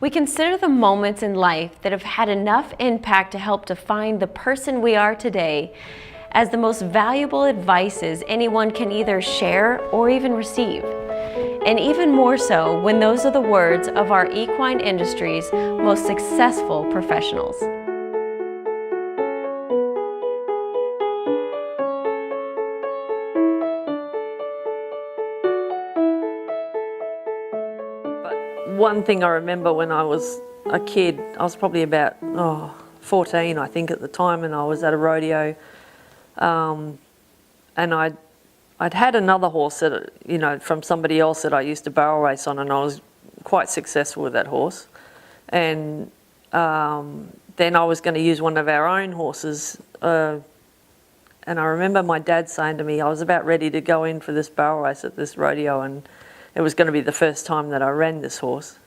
We consider the moments in life that have had enough impact to help define the person we are today as the most valuable advices anyone can either share or even receive. And even more so when those are the words of our equine industry's most successful professionals. One thing I remember when I was a kid, I was probably about 14 I think at the time, and I was at a rodeo, and I'd had another horse that, you know, from somebody else that I used to barrel race on, and I was quite successful with that horse. And then I was going to use one of our own horses, and I remember my dad saying to me, I was about ready to go in for this barrel race at this rodeo, and it was going to be the first time that I ran this horse.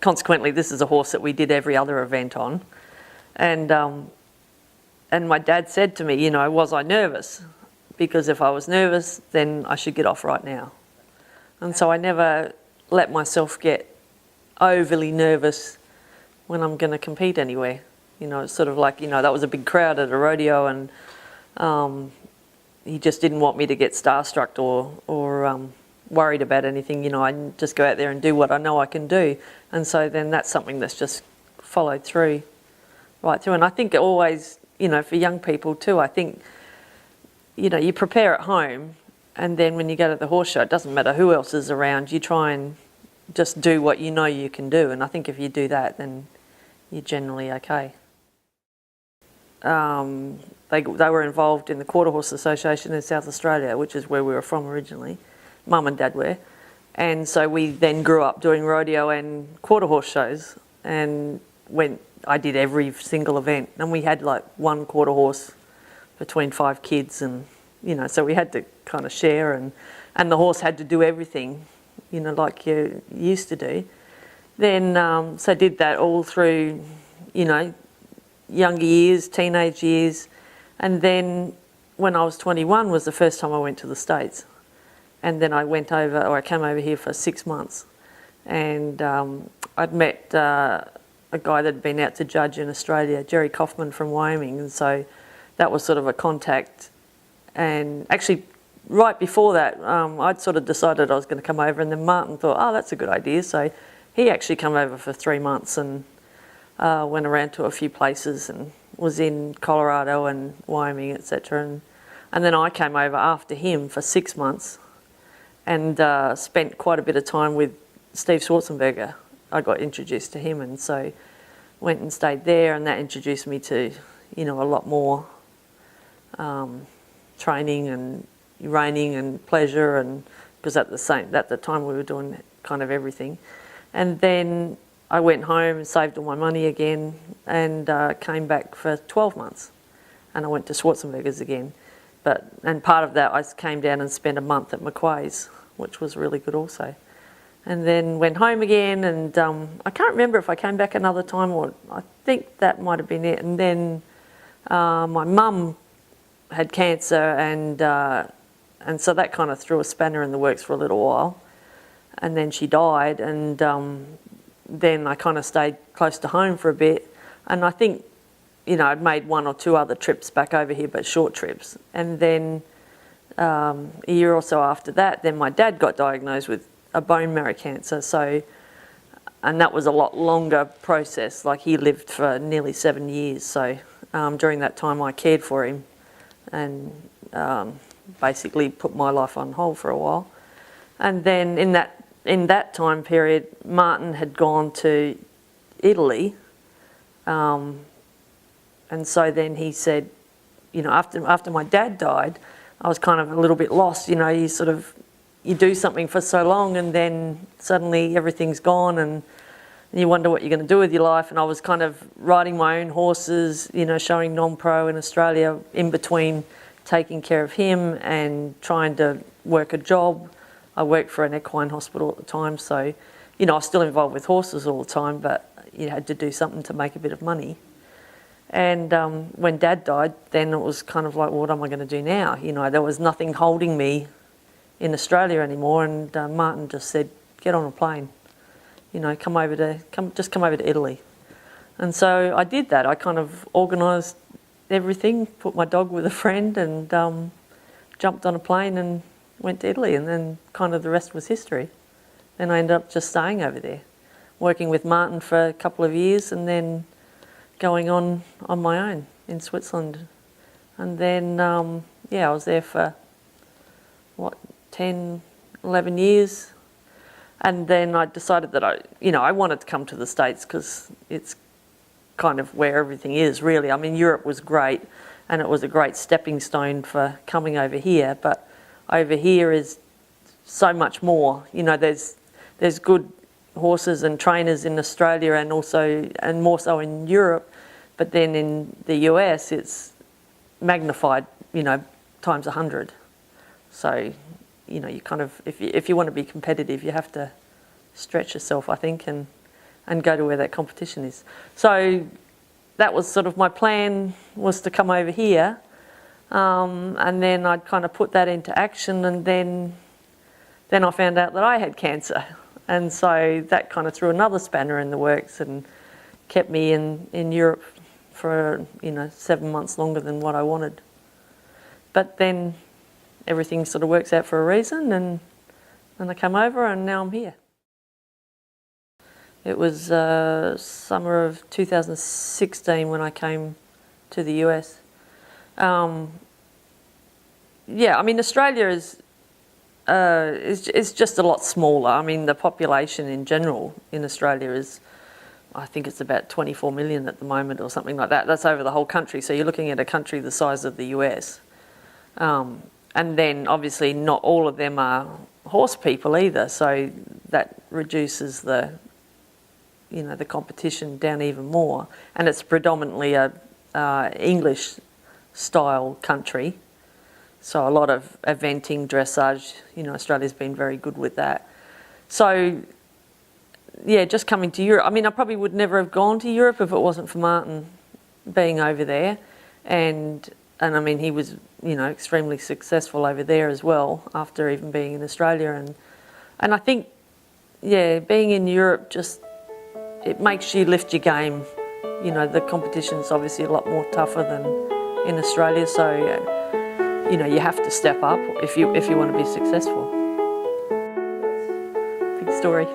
Consequently, this is a horse that we did every other event on. And my dad said to me, you know, was I nervous? Because if I was nervous, then I should get off right now. And so I never let myself get overly nervous when I'm going to compete anywhere. You know, it's sort of like, you know, that was a big crowd at a rodeo, and he just didn't want me to get starstruck or worried about anything. You know, I just go out there and do what I know I can do. And so then that's something that's just followed through, right through. And I think it always, you know, for young people too, I think, you know, you prepare at home, and then when you go to the horse show, it doesn't matter who else is around, you try and just do what you know you can do. And I think if you do that, then you're generally okay. They were involved in the Quarter Horse Association in South Australia, which is where we were from originally. Mum and Dad were. And so we then grew up doing rodeo and quarter horse shows, and I did every single event, and we had like one quarter horse between 5 kids, and you know, so we had to kind of share, and the horse had to do everything, you know, like you used to do. Then so did that all through, you know, younger years, teenage years, and then when I was 21 was the first time I went to the States. And then I came over here for 6 months, and I'd met a guy that had been out to judge in Australia, Jerry Kaufman from Wyoming, and so that was sort of a contact. And actually, right before that, I'd sort of decided I was going to come over, and then Martin thought, oh, that's a good idea. So he actually came over for 3 months and went around to a few places and was in Colorado and Wyoming, etc. And then I came over after him for 6 months. And spent quite a bit of time with Steve Schwarzenberger. I got introduced to him, and so went and stayed there, and that introduced me to, you know, a lot more training and reining and pleasure, and because at the time we were doing kind of everything. And then I went home and saved all my money again, and came back for 12 months, and I went to Schwarzenberger's again. And part of that, I came down and spent a month at Macquarie's, which was really good also. And then went home again, and I can't remember if I came back another time, or I think that might have been it. And then my mum had cancer, and so that kind of threw a spanner in the works for a little while. And then she died, and then I kind of stayed close to home for a bit. And I think, you know, I'd made 1 or 2 other trips back over here, but short trips. And then a year or so after that, then my dad got diagnosed with a bone marrow cancer. So, and that was a lot longer process. Like, he lived for nearly 7 years. So during that time, I cared for him and basically put my life on hold for a while. And then in that time period, Martin had gone to Italy. And so then he said, you know, after my dad died, I was kind of a little bit lost. You know, you do something for so long, and then suddenly everything's gone, and you wonder what you're going to do with your life. And I was kind of riding my own horses, you know, showing non-pro in Australia, in between taking care of him and trying to work a job. I worked for an equine hospital at the time, so, you know, I was still involved with horses all the time, but you had to do something to make a bit of money. And when Dad died, then it was kind of like, well, what am I going to do now? You know, there was nothing holding me in Australia anymore, and Martin just said, get on a plane. come over to Italy. And so I did that. I kind of organised everything, put my dog with a friend, and jumped on a plane and went to Italy, and then kind of the rest was history. Then I ended up just staying over there, working with Martin for a couple of years, and then going on my own in Switzerland. And then, I was there for, 10, 11 years. And then I decided that I wanted to come to the States because it's kind of where everything is, really. I mean, Europe was great, and it was a great stepping stone for coming over here, but over here is so much more. There's good horses and trainers in Australia, and more so in Europe, but then in the US it's magnified, times 100. So, you kind of, if you want to be competitive, you have to stretch yourself, I think, and go to where that competition is. So that was sort of my plan, was to come over here, and then I'd kind of put that into action, and then I found out that I had cancer, and so that kind of threw another spanner in the works and kept me in Europe for 7 months longer than what I wanted. But then everything sort of works out for a reason, and I come over, and now I'm here. It was summer of 2016 when I came to the US. Australia is just a lot smaller. I mean, the population in general in Australia is, I think it's about 24 million at the moment or something like that. That's over the whole country. So you're looking at a country the size of the US. And then obviously not all of them are horse people either. So that reduces the competition down even more. And it's predominantly a English style country. So a lot of eventing, dressage, Australia's been very good with that. So, just coming to Europe. I mean, I probably would never have gone to Europe if it wasn't for Martin being over there. And I mean, he was, extremely successful over there as well, after even being in Australia. And I think, being in Europe it makes you lift your game. The competition's obviously a lot more tougher than in Australia, so you have to step up if you want to be successful. Big story.